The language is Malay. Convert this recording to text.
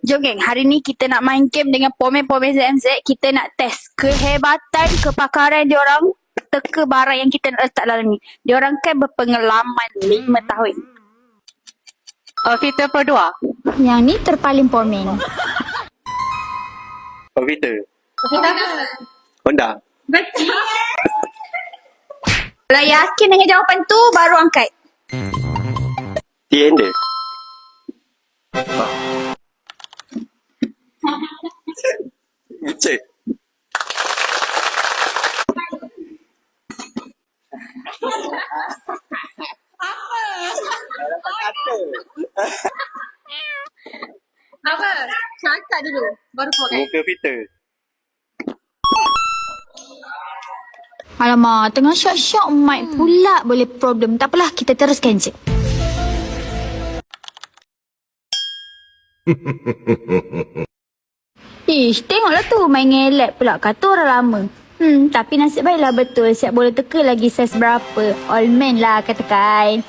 Jom geng, hari ni kita nak main game dengan pomen-pomen ZMZ. Kita nak test kehebatan, kepakaran diorang teka barang yang kita nak letak dalam ni. Diorang kan berpengalaman 5 tahun. Kita berdua. Yang ni terpaling pomen. Komputer. Kita Honda. betul. Kalau yakin dengan jawapan tu, baru angkat. T-handle. Cek. Apa? Cakap dulu, baru keluar kan? Muka filter. Alamak, tengah syok-syok mic pula boleh problem. Tak apalah, kita teruskan je. Ish, tengoklah tu main ngelak pula. Kata orang lama. Tapi nasib baiklah betul. Siap boleh teka lagi saiz berapa. All man lah katakan.